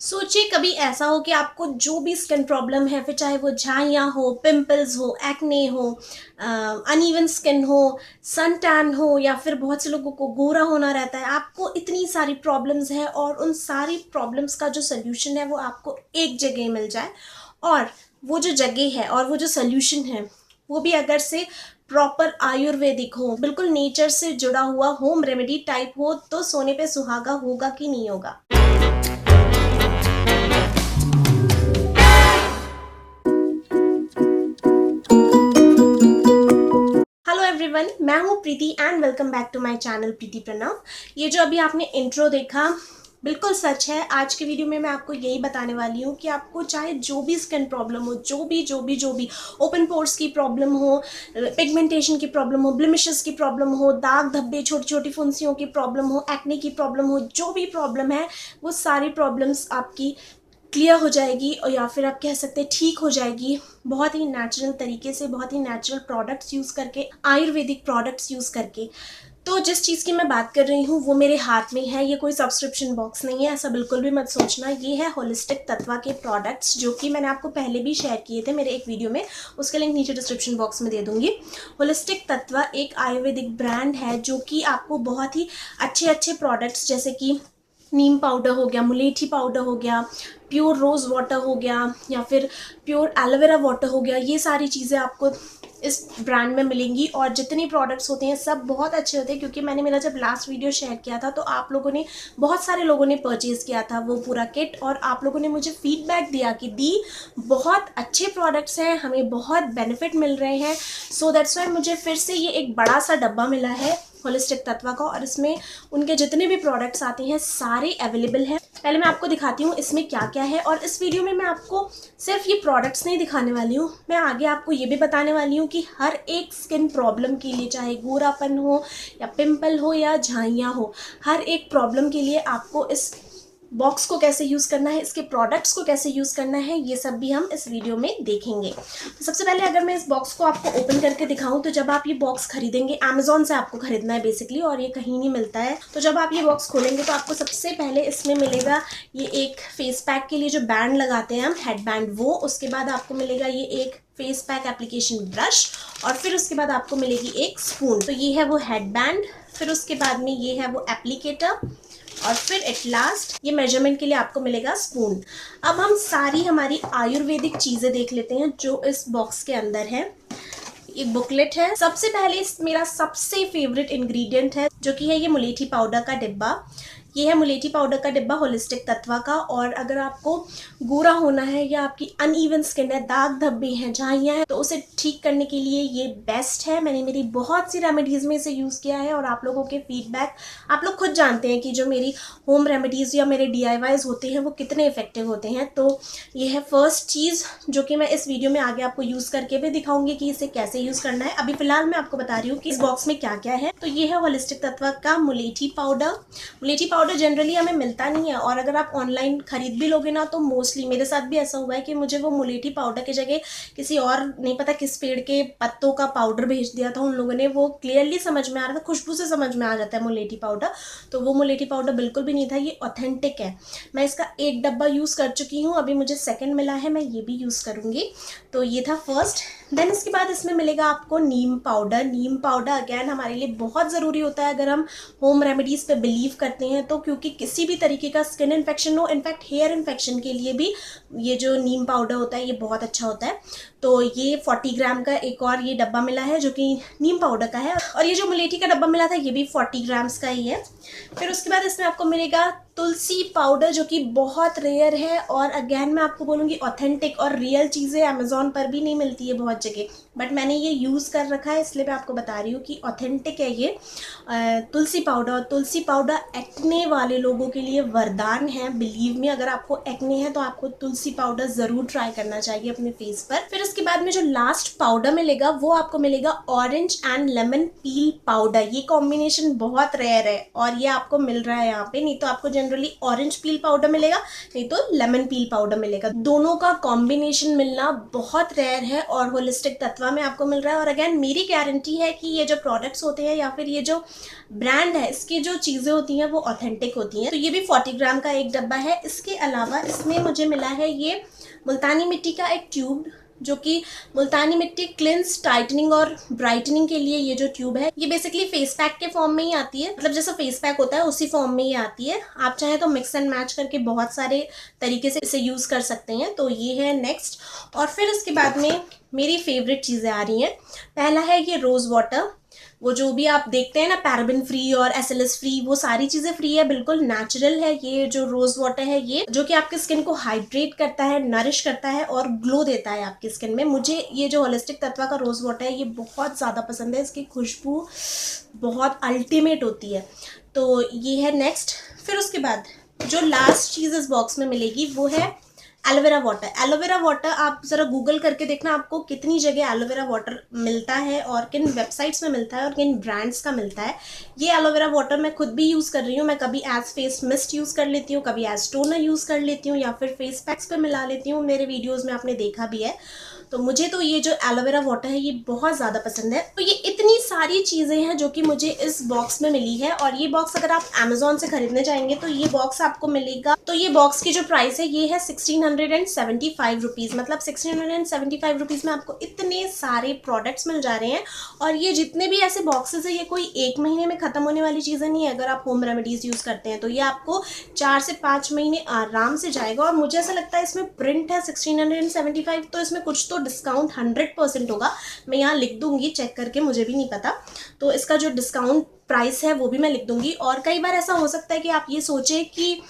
सोचिए कभी ऐसा हो कि आपको जो भी स्किन प्रॉब्लम है, फिर चाहे वो झाइयाँ हो, पिंपल्स हो, एक्ने हो, अनइवन स्किन हो, सन टैन हो, या फिर बहुत से लोगों को गोरा होना रहता है। आपको इतनी सारी प्रॉब्लम्स है और उन सारी प्रॉब्लम्स का जो सोल्यूशन है वो आपको एक जगह मिल जाए, और वो जो जगह है और वो जो सोल्यूशन है वो भी अगर से प्रॉपर आयुर्वेदिक हो, बिल्कुल नेचर से जुड़ा हुआ होम रेमेडी टाइप हो, तो सोने पे सुहागा होगा कि नहीं होगा। हेलो एवरीवन, मैं हूँ Preeti and welcome back to my channel Preeti Pranav. ये जो अभी आपने इंट्रो देखा बिल्कुल सच है। आज के वीडियो में मैं आपको यही बताने वाली हूँ कि आपको चाहे जो भी स्किन प्रॉब्लम हो, जो भी ओपन पोर्स की प्रॉब्लम हो, पिगमेंटेशन की प्रॉब्लम हो, ब्लेमिशेस की प्रॉब्लम हो, दाग धब्बे, छोटी छोटी फुंसियों की प्रॉब्लम हो, एक्ने की प्रॉब्लम हो, जो भी प्रॉब्लम है वो सारी प्रॉब्लम्स आपकी क्लियर हो जाएगी, और या फिर आप कह सकते हैं ठीक हो जाएगी, बहुत ही नेचुरल तरीके से, बहुत ही नेचुरल प्रोडक्ट्स यूज़ करके, आयुर्वेदिक प्रोडक्ट्स यूज़ करके। तो जिस चीज़ की मैं बात कर रही हूँ वो मेरे हाथ में है। ये कोई सब्सक्रिप्शन बॉक्स नहीं है, ऐसा बिल्कुल भी मत सोचना। ये है होलिस्टिक तत्वा के प्रोडक्ट्स, जो कि मैंने आपको पहले भी शेयर किए थे मेरे एक वीडियो में, उसका लिंक नीचे डिस्क्रिप्शन बॉक्स में दे दूंगी। होलिस्टिक तत्वा एक आयुर्वेदिक ब्रांड है जो कि आपको बहुत ही अच्छे अच्छे प्रोडक्ट्स, जैसे कि नीम पाउडर हो गया, मुलेठी पाउडर हो गया, प्योर रोज़ वाटर हो गया, या फिर प्योर एलोवेरा वाटर हो गया, ये सारी चीज़ें आपको इस ब्रांड में मिलेंगी। और जितनी प्रोडक्ट्स होते हैं सब बहुत अच्छे होते हैं, क्योंकि मैंने मेरा जब लास्ट वीडियो शेयर किया था तो आप लोगों ने, बहुत सारे लोगों ने परचेज़ किया था वो पूरा किट, और आप लोगों ने मुझे फीडबैक दिया कि दी बहुत अच्छे प्रोडक्ट्स हैं, हमें बहुत बेनिफिट मिल रहे हैं। सो दैट्स वाई मुझे फिर से ये एक बड़ा सा डब्बा मिला है होलिस्टिक तत्वा का, और इसमें उनके जितने भी प्रोडक्ट्स आते हैं सारे अवेलेबल हैं। पहले मैं आपको दिखाती हूँ इसमें क्या क्या है, और इस वीडियो में मैं आपको सिर्फ ये प्रोडक्ट्स नहीं दिखाने वाली हूँ, मैं आगे आपको ये भी बताने वाली हूँ कि हर एक स्किन प्रॉब्लम के लिए, चाहे गोरापन हो या पिंपल हो या झाइयाँ हो, हर एक प्रॉब्लम के लिए आपको इस बॉक्स को कैसे यूज़ करना है, इसके प्रोडक्ट्स को कैसे यूज़ करना है, ये सब भी हम इस वीडियो में देखेंगे। तो सबसे पहले अगर मैं इस बॉक्स को आपको ओपन करके दिखाऊं, तो जब आप ये बॉक्स खरीदेंगे, अमेजोन से आपको खरीदना है बेसिकली, और ये कहीं नहीं मिलता है। तो जब आप ये बॉक्स खोलेंगे तो आपको सबसे पहले इसमें मिलेगा ये एक फेस पैक के लिए जो बैंड लगाते हैं हम, हेड बैंड, वो। उसके बाद आपको मिलेगा ये एक फेस पैक एप्लीकेशन ब्रश, और फिर उसके बाद आपको मिलेगी एक स्पून। तो ये है वो हेड बैंड, फिर उसके बाद में ये है वो एप्लीकेटर, और फिर एट लास्ट ये मेजरमेंट के लिए आपको मिलेगा स्पून। अब हम सारी हमारी आयुर्वेदिक चीज़ें देख लेते हैं जो इस बॉक्स के अंदर है। एक बुकलेट है। सबसे पहले मेरा सबसे फेवरेट इंग्रेडिएंट है, जो कि है ये मुलेठी पाउडर का डिब्बा। ये है मुलेठी पाउडर का डिब्बा होलिस्टिक तत्वा का। और अगर आपको गोरा होना है, या आपकी अनइवन स्किन है, दाग धब्बे हैं, झाइयाँ हैं, तो उसे ठीक करने के लिए ये बेस्ट है। मैंने मेरी बहुत सी रेमेडीज़ में इसे यूज़ किया है, और आप लोगों के फीडबैक आप लोग खुद जानते हैं कि जो मेरी होम रेमेडीज़ या मेरे DIYs होते हैं वो कितने इफेक्टिव होते हैं। तो ये है फर्स्ट चीज़ जो कि मैं इस वीडियो में आगे आपको यूज़ करके भी दिखाऊंगी कि इसे कैसे यूज़ करना है। अभी फिलहाल मैं आपको बता रही हूँ कि इस बॉक्स में क्या क्या है। तो ये है होलिस्टिक तत्वा का मुलेठी पाउडर। मुलेठी पाउडर जनरली हमें मिलता नहीं है, और अगर आप ऑनलाइन खरीद भी लोगे ना, तो मोस्टली मेरे साथ भी ऐसा हुआ है कि मुझे वो मुलेठी पाउडर की जगह किसी और, नहीं पता किस पेड़ के पत्तों का पाउडर भेज दिया था उन लोगों ने। वो क्लियरली समझ में आ रहा था, खुशबू से समझ में आ जाता है मुलेठी पाउडर, तो वो मुलेठी पाउडर बिल्कुल भी नहीं था। ये ऑथेंटिक है। मैं इसका एक डब्बा यूज़ कर चुकी हूँ, अभी मुझे सेकेंड मिला है, मैं ये भी यूज़ करूँगी। तो ये था फर्स्ट। देन इसके बाद इसमें मिलेगा आपको नीम पाउडर। नीम पाउडर अगैन हमारे लिए बहुत ज़रूरी होता है अगर हम होम रेमेडीज़ पे बिलीव करते हैं तो, क्योंकि किसी भी तरीके का स्किन इन्फेक्शन हो, इनफैक्ट हेयर इन्फेक्शन के लिए भी ये जो नीम पाउडर होता है ये बहुत अच्छा होता है। तो ये 40 ग्राम का एक और ये डब्बा मिला है जो कि नीम पाउडर का है, और ये जो मुलेठी का डब्बा मिला था ये भी 40 ग्राम्स का ही है। फिर उसके बाद इसमें आपको मिलेगा तुलसी पाउडर, जो कि बहुत रेयर है, और अगैन मैं आपको बोलूँगी ऑथेंटिक और रियल चीज़ें अमेजोन पर भी नहीं मिलती है बहुत जगह, बट मैंने ये यूज़ कर रखा है इसलिए मैं आपको बता रही हूँ कि ऑथेंटिक है ये तुलसी पाउडर। तुलसी पाउडर एक्ने वाले लोगों के लिए वरदान है, बिलीव मी। अगर आपको एक्ने है तो आपको तुलसी पाउडर ज़रूर ट्राई करना चाहिए अपने फेस पर। फिर उसके बाद में जो लास्ट पाउडर मिलेगा वो आपको मिलेगा orange and lemon peel powder. ये कॉम्बिनेशन बहुत रेयर है और ये आपको मिल रहा है यहाँ पे, नहीं तो आपको जनरली ऑरेंज पील पाउडर मिलेगा, नहीं तो लेमन पील पाउडर मिलेगा। दोनों का कॉम्बिनेशन मिलना बहुत रेयर है और होलिस्टिक तत्वा में आपको मिल रहा है। और अगेन मेरी गारंटी है कि ये जो प्रोडक्ट्स होते हैं या फिर ये जो ब्रांड है, इसकी जो चीज़ें होती हैं वो ऑथेंटिक होती हैं। तो ये भी 40 ग्राम का एक डब्बा है। इसके अलावा इसमें मुझे मिला है ये मुल्तानी मिट्टी का एक ट्यूब, जो कि मुल्तानी मिट्टी क्लिंस, टाइटनिंग और ब्राइटनिंग के लिए ये जो ट्यूब है, ये बेसिकली फेस पैक के फॉर्म में ही आती है। मतलब जैसा फेस पैक होता है उसी फॉर्म में ही आती है। आप चाहें तो मिक्स एंड मैच करके बहुत सारे तरीके से इसे यूज़ कर सकते हैं। तो ये है नेक्स्ट। और फिर इसके बाद में मेरी फेवरेट चीज़ें आ रही हैं। पहला है ये रोज़ वाटर, वो जो भी आप देखते हैं ना, पैराबेन फ्री और एसएलएस फ्री, वो सारी चीज़ें फ्री है, बिल्कुल नेचुरल है। ये जो रोज वाटर है ये, जो कि आपके स्किन को हाइड्रेट करता है, नरिश करता है और ग्लो देता है आपकी स्किन में। मुझे ये जो होलिस्टिक तत्वा का रोज वाटर है ये बहुत ज़्यादा पसंद है। इसकी खुशबू बहुत अल्टीमेट होती है। तो ये है नेक्स्ट। फिर उसके बाद जो लास्ट चीज़ इस बॉक्स में मिलेगी वो है एलोवेरा वाटर। एलोवेरा वाटर आप ज़रा गूगल करके देखना आपको कितनी जगह एलोवेरा वाटर मिलता है और किन वेबसाइट्स में मिलता है और किन ब्रांड्स का मिलता है। ये एलोवेरा वाटर मैं खुद भी यूज़ कर रही हूँ। मैं कभी एज फेस मिस्ट यूज़ कर लेती हूँ, कभी एज टोनर यूज़ कर लेती हूँ या फिर फेस पैक्स पे मिला लेती हूँ। मेरे वीडियोज़ में आपने देखा भी है। तो मुझे तो ये जो एलोवेरा वाटर है ये बहुत ज़्यादा पसंद है। तो ये इतनी सारी चीज़ें हैं जो कि मुझे इस बॉक्स में मिली है। और ये बॉक्स अगर आप अमेजोन से खरीदने जाएंगे तो ये बॉक्स आपको मिलेगा। तो ये बॉक्स की जो प्राइस है ये है 1675 रुपीज़। मतलब 1675 रुपीज़ में आपको इतने सारे प्रोडक्ट्स मिल जा रहे हैं। और ये जितने भी ऐसे बॉक्सेस है ये कोई एक महीने में ख़त्म होने वाली चीज़ें नहीं है। अगर आप होम रेमेडीज़ यूज़ करते हैं तो ये आपको 4 से 5 महीने आराम से जाएगा। और मुझे ऐसा लगता है इसमें प्रिंट है 1675, तो इसमें कुछ तो डिस्काउंट 100% होगा। मैं यहाँ लिख दूंगी चेक करके, मुझे भी नहीं पता। तो इसका जो डिस्काउंट प्राइस है वो भी मैं लिख दूंगी। और कई बार ऐसा हो सकता है कि आप ये सोचें कि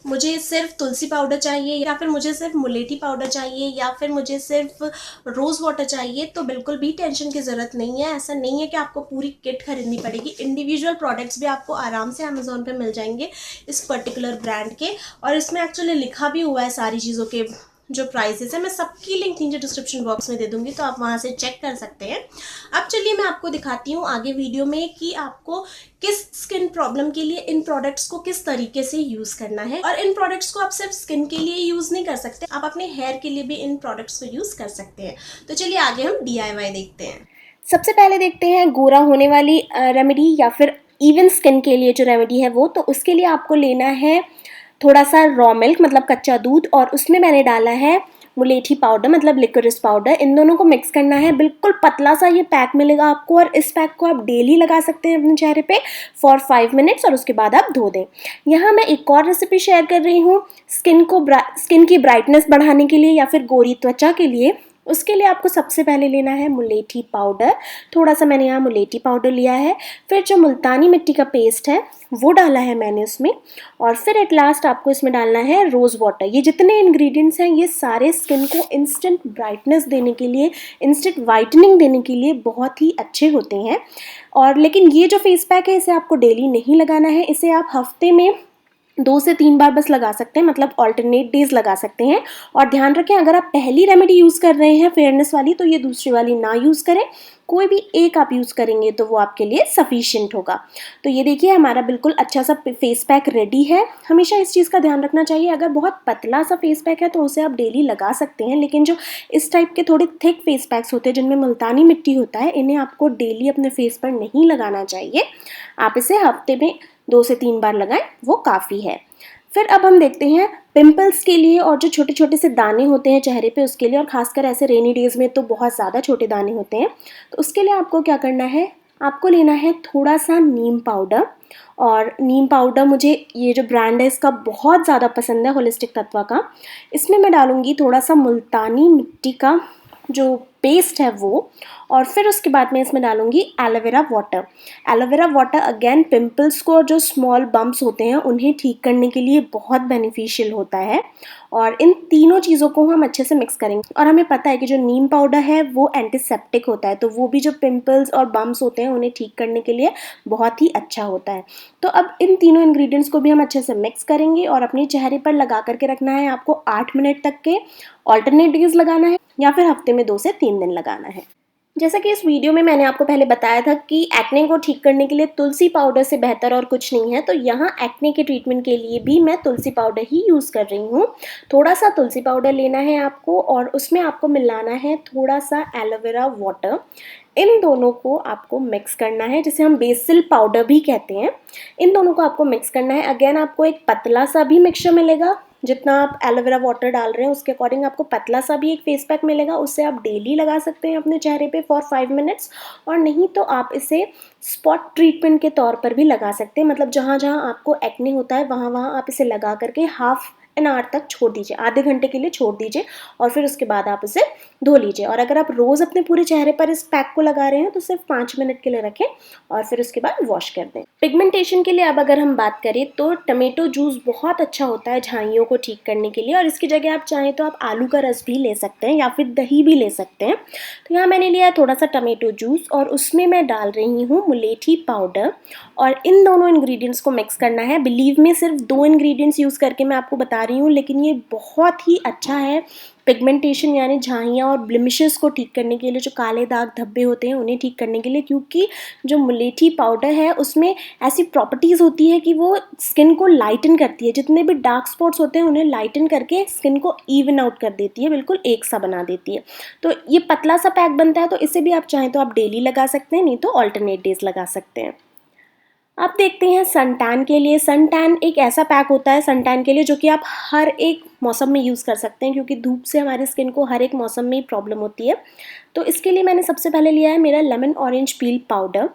मुझे सिर्फ तुलसी पाउडर चाहिए या फिर मुझे सिर्फ मुलेठी पाउडर चाहिए या फिर मुझे सिर्फ रोज़ वाटर चाहिए। तो बिल्कुल भी टेंशन की ज़रूरत नहीं है। ऐसा नहीं है कि आपको पूरी किट खरीदनी पड़ेगी। इंडिविजुअल प्रोडक्ट्स भी आपको आराम से अमेज़ॉन पे मिल जाएंगे इस पर्टिकुलर ब्रांड के। और इसमें एक्चुअली लिखा भी हुआ है सारी चीज़ों के जो प्राइसेस है। मैं सबकी लिंक नीचे डिस्क्रिप्शन बॉक्स में दे दूंगी, तो आप वहां से चेक कर सकते हैं। अब चलिए मैं आपको दिखाती हूँ आगे वीडियो में कि आपको किस स्किन प्रॉब्लम के लिए इन प्रोडक्ट्स को किस तरीके से यूज़ करना है। और इन प्रोडक्ट्स को आप सिर्फ स्किन के लिए यूज़ नहीं कर सकते, आप अपने हेयर के लिए भी इन प्रोडक्ट्स को यूज़ कर सकते हैं। तो चलिए आगे हम DIY देखते हैं। सबसे पहले देखते हैं गोरा होने वाली रेमेडी या फिर इवन स्किन के लिए जो रेमेडी है वो। तो उसके लिए आपको लेना है थोड़ा सा रॉ मिल्क, मतलब कच्चा दूध, और उसमें मैंने डाला है मुलेठी पाउडर, मतलब लिकोरिस पाउडर। इन दोनों को मिक्स करना है। बिल्कुल पतला सा ये पैक मिलेगा आपको और इस पैक को आप डेली लगा सकते हैं अपने चेहरे पे फॉर 5 मिनट्स और उसके बाद आप धो दें। यहाँ मैं एक और रेसिपी शेयर कर रही हूँ स्किन की ब्राइटनेस बढ़ाने के लिए या फिर गोरी त्वचा के लिए। उसके लिए आपको सबसे पहले लेना है मुलेठी पाउडर। थोड़ा सा मैंने यहाँ मुलेठी पाउडर लिया है। फिर जो मुल्तानी मिट्टी का पेस्ट है वो डाला है मैंने उसमें। और फिर एट लास्ट आपको इसमें डालना है रोज़ वाटर। ये जितने इंग्रेडिएंट्स हैं ये सारे स्किन को इंस्टेंट ब्राइटनेस देने के लिए, इंस्टेंट वाइटनिंग देने के लिए बहुत ही अच्छे होते हैं। और लेकिन ये जो फेस पैक है इसे आपको डेली नहीं लगाना है। इसे आप हफ्ते में 2 से 3 बार बस लगा सकते हैं, मतलब ऑल्टरनेट डेज लगा सकते हैं। और ध्यान रखें, अगर आप पहली रेमेडी यूज़ कर रहे हैं फेयरनेस वाली तो ये दूसरी वाली ना यूज़ करें। कोई भी एक आप यूज़ करेंगे तो वो आपके लिए सफिशिएंट होगा। तो ये देखिए हमारा बिल्कुल अच्छा सा फेस पैक रेडी है। हमेशा इस चीज़ का ध्यान रखना चाहिए, अगर बहुत पतला सा फेस पैक है तो उसे आप डेली लगा सकते हैं, लेकिन जो इस टाइप के थोड़े थिक फेस पैक्स होते हैं जिनमें मुल्तानी मिट्टी होता है, इन्हें आपको डेली अपने फेस पर नहीं लगाना चाहिए। आप इसे हफ्ते में 2 से 3 बार लगाएं, वो काफ़ी है। फिर अब हम देखते हैं पिंपल्स के लिए और जो छोटे छोटे से दाने होते हैं चेहरे पे उसके लिए, और खासकर ऐसे रेनी डेज़ में तो बहुत ज़्यादा छोटे दाने होते हैं। तो उसके लिए आपको क्या करना है, आपको लेना है थोड़ा सा नीम पाउडर। और नीम पाउडर मुझे ये जो ब्रांड है इसका बहुत ज़्यादा पसंद है, होलिस्टिक तत्वा का। इसमें मैं डालूँगी थोड़ा सा मुल्तानी मिट्टी का जो पेस्ट है वो। और फिर उसके बाद मैं इसमें डालूंगी aloe vera water. Aloe vera water again pimples को, जो स्मॉल बम्प्स होते हैं उन्हें ठीक करने के लिए बहुत बेनिफिशियल होता है। और इन तीनों चीज़ों को हम अच्छे से मिक्स करेंगे। और हमें पता है कि जो नीम पाउडर है वो एंटीसेप्टिक होता है, तो वो भी जो पिंपल्स और बम्प्स होते हैं उन्हें ठीक करने के लिए बहुत ही अच्छा होता है। तो अब इन तीनों इंग्रेडिएंट्स को भी हम अच्छे से मिक्स करेंगे और अपने चेहरे पर लगा करके रखना है आपको 8 मिनट तक के। ऑल्टरनेट डेज लगाना है या फिर हफ्ते में 2 से 3 दिन लगाना है। जैसा कि इस वीडियो में मैंने आपको पहले बताया था कि एक्ने को ठीक करने के लिए तुलसी पाउडर से बेहतर और कुछ नहीं है, तो यहाँ एक्ने के ट्रीटमेंट के लिए भी मैं तुलसी पाउडर ही यूज़ कर रही हूँ। थोड़ा सा तुलसी पाउडर लेना है आपको और उसमें आपको मिलाना है थोड़ा सा एलोवेरा वाटर। इन दोनों को आपको मिक्स करना है, जिसे हम बेसिल पाउडर भी कहते हैं। इन दोनों को आपको मिक्स करना है। अगेन आपको एक पतला सा भी मिक्सचर मिलेगा, जितना आप एलोवेरा वाटर डाल रहे हैं उसके अकॉर्डिंग आपको पतला सा भी एक फेस पैक मिलेगा। उससे आप डेली लगा सकते हैं अपने चेहरे पे फॉर 5 मिनट्स, और नहीं तो आप इसे स्पॉट ट्रीटमेंट के तौर पर भी लगा सकते हैं। मतलब जहाँ जहाँ आपको एक्ने होता है वहाँ वहाँ आप इसे लगा करके हाफ एन आवर तक छोड़ दीजिए, आधे घंटे के लिए छोड़ दीजिए, और फिर उसके बाद आप इसे धो लीजिए। और अगर आप रोज़ अपने पूरे चेहरे पर इस पैक को लगा रहे हैं तो सिर्फ 5 मिनट के लिए रखें और फिर उसके बाद वॉश कर दें। पिगमेंटेशन के लिए अब अगर हम बात करें तो टमेटो जूस बहुत अच्छा होता है झाइयों को ठीक करने के लिए, और इसकी जगह आप चाहें तो आप आलू का रस भी ले सकते हैं या फिर दही भी ले सकते हैं। तो यहाँ मैंने लिया है थोड़ा सा टमेटो जूस और उसमें मैं डाल रही हूँ मुलेठी पाउडर, और इन दोनों इंग्रेडिएंट्स को मिक्स करना है। बिलीव में सिर्फ 2 इंग्रेडिएंट्स यूज़ करके मैं आपको बता रही हूँ, लेकिन ये बहुत ही अच्छा है पिगमेंटेशन यानी झाइयाँ और ब्लेमिशेस को ठीक करने के लिए, जो काले दाग धब्बे होते हैं उन्हें ठीक करने के लिए। क्योंकि जो मुलेठी पाउडर है उसमें ऐसी प्रॉपर्टीज़ होती है कि वो स्किन को लाइटन करती है, जितने भी डार्क स्पॉट्स होते हैं उन्हें लाइटन करके स्किन को इवन आउट कर देती है, बिल्कुल एक सा बना देती है। तो ये पतला सा पैक बनता है, तो इसे भी आप चाहें तो आप डेली लगा सकते हैं, नहीं तो ऑल्टरनेट डेज लगा सकते हैं। अब देखते हैं सन टैन के लिए। सन टैन एक ऐसा पैक होता है सन टैन के लिए जो कि आप हर एक मौसम में यूज़ कर सकते हैं, क्योंकि धूप से हमारी स्किन को हर एक मौसम में प्रॉब्लम होती है। तो इसके लिए मैंने सबसे पहले लिया है मेरा लेमन ऑरेंज पील पाउडर।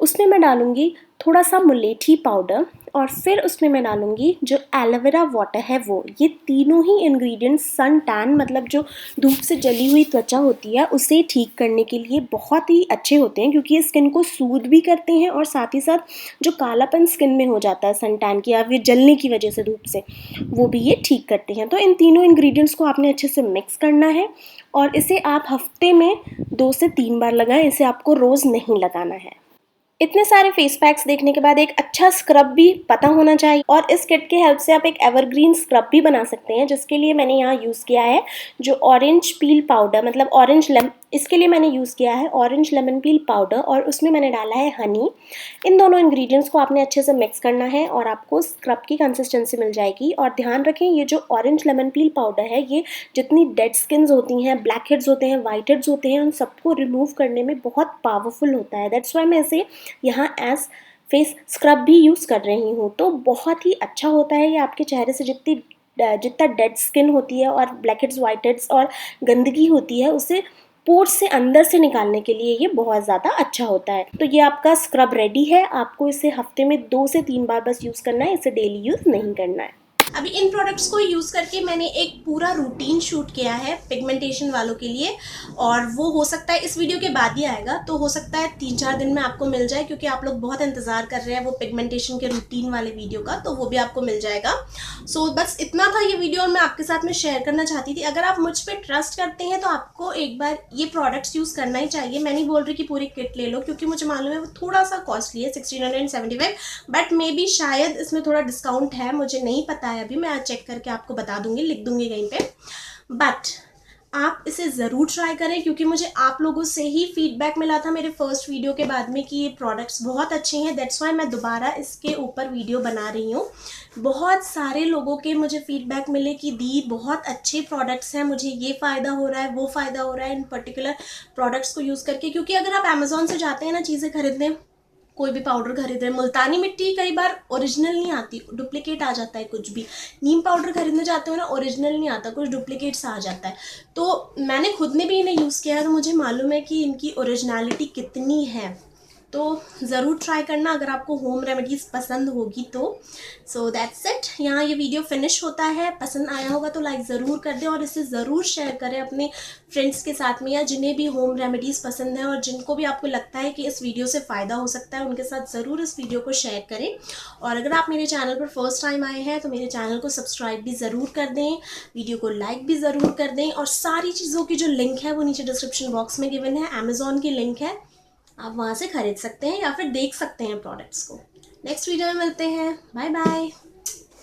उसमें मैं डालूँगी थोड़ा सा मुलेठी पाउडर, और फिर उसमें मैं डालूँगी जो एलोवेरा वाटर है वो। ये तीनों ही इंग्रेडिएंट्स सन टैन मतलब जो धूप से जली हुई त्वचा होती है उसे ठीक करने के लिए बहुत ही अच्छे होते हैं, क्योंकि ये स्किन को सूद भी करते हैं, और साथ ही साथ जो कालापन स्किन में हो जाता है सन टैन की या फिर जलने की वजह से धूप से, वो भी ये ठीक करते हैं। तो इन तीनों इंग्रेडिएंट्स को आपने अच्छे से मिक्स करना है, और इसे आप हफ्ते में 2 से 3 बार लगाएं। इसे आपको रोज़ नहीं लगाना है। इतने सारे फेस पैक्स देखने के बाद एक अच्छा स्क्रब भी पता होना चाहिए, और इस किट के हेल्प से आप एक एवरग्रीन स्क्रब भी बना सकते हैं, जिसके लिए मैंने यहाँ यूज़ किया है जो ऑरेंज पील पाउडर, मतलब इसके लिए मैंने यूज़ किया है ऑरेंज लेमन पील पाउडर, और उसमें मैंने डाला है हनी। इन दोनों इंग्रेडिएंट्स को आपने अच्छे से मिक्स करना है और आपको स्क्रब की कंसिस्टेंसी मिल जाएगी। और ध्यान रखें, ये जो ऑरेंज लेमन पील पाउडर है ये जितनी डेड स्किन्स होती हैं, ब्लैक हेड्स होते हैं, वाइट हेड्स होते हैं, उन सबको रिमूव करने में बहुत पावरफुल होता है। दैट्स वाई मैं इसे यहाँ एज फेस स्क्रब भी यूज़ कर रही हूँ। तो बहुत ही अच्छा होता है ये आपके चेहरे से जितना डेड स्किन होती है और ब्लैक हेड्स, वाइट हेड्स और गंदगी होती है, उसे पोर्स से अंदर से निकालने के लिए ये बहुत ज़्यादा अच्छा होता है। तो ये आपका स्क्रब रेडी है। आपको इसे हफ्ते में 2 से 3 बार बस यूज़ करना है, इसे डेली यूज़ नहीं करना है। अभी इन प्रोडक्ट्स को यूज़ करके मैंने एक पूरा रूटीन शूट किया है पिगमेंटेशन वालों के लिए, और वो हो सकता है इस वीडियो के बाद ही आएगा, तो हो सकता है 3-4 दिन में आपको मिल जाए, क्योंकि आप लोग बहुत इंतज़ार कर रहे हैं वो पिगमेंटेशन के रूटीन वाले वीडियो का, तो वो भी आपको मिल जाएगा। सो बस इतना था ये वीडियो, और मैं आपके साथ में शेयर करना चाहती थी। अगर आप मुझ पर ट्रस्ट करते हैं तो आपको एक बार ये प्रोडक्ट्स यूज़ करना ही चाहिए। मैं नहीं बोल रही कि पूरी किट ले लो, क्योंकि मुझे मालूम है वो थोड़ा सा कॉस्टली है 1675, बट मे बी शायद इसमें थोड़ा डिस्काउंट है, मुझे नहीं पता है अभी। मैं आज चेक करके आपको बता दूंगी, लिख दूंगी कहीं पे। बट आप इसे ज़रूर ट्राई करें, क्योंकि मुझे आप लोगों से ही फीडबैक मिला था मेरे फर्स्ट वीडियो के बाद में कि ये प्रोडक्ट्स बहुत अच्छे हैं। दैट्स वाई मैं दोबारा इसके ऊपर वीडियो बना रही हूँ। बहुत सारे लोगों के मुझे फीडबैक मिले कि दी बहुत अच्छे प्रोडक्ट्स हैं, मुझे ये फ़ायदा हो रहा है, वो फ़ायदा हो रहा है इन पर्टिकुलर प्रोडक्ट्स को यूज़ करके। क्योंकि अगर आप अमेज़ॉन से जाते हैं ना चीज़ें खरीदने, कोई भी पाउडर खरीद रहे हैं, मुल्तानी मिट्टी कई बार ओरिजिनल नहीं आती, डुप्लीकेट आ जाता है कुछ भी। नीम पाउडर खरीदने जाते हो ना, ओरिजिनल नहीं आता, कुछ डुप्लीकेट सा आ जाता है। तो मैंने खुद ने भी इन्हें यूज़ किया है, तो मुझे मालूम है कि इनकी ओरिजिनलिटी कितनी है। तो ज़रूर ट्राई करना अगर आपको होम रेमेडीज़ पसंद होगी तो। सो दैट्स इट, यहाँ ये वीडियो फिनिश होता है। पसंद आया होगा तो लाइक ज़रूर कर दें, और इसे ज़रूर शेयर करें अपने फ्रेंड्स के साथ में, या जिन्हें भी होम रेमेडीज़ पसंद है और जिनको भी आपको लगता है कि इस वीडियो से फ़ायदा हो सकता है, उनके साथ ज़रूर इस वीडियो को शेयर करें। और अगर आप मेरे चैनल पर फर्स्ट टाइम आए हैं तो मेरे चैनल को सब्सक्राइब भी ज़रूर कर दें, वीडियो को लाइक भी ज़रूर कर दें, और सारी चीज़ों की जो लिंक है वो नीचे डिस्क्रिप्शन बॉक्स में गिवन है। अमेज़ॉन की लिंक है, आप वहाँ से खरीद सकते हैं या फिर देख सकते हैं प्रोडक्ट्स को। नेक्स्ट वीडियो में मिलते हैं, बाय बाय।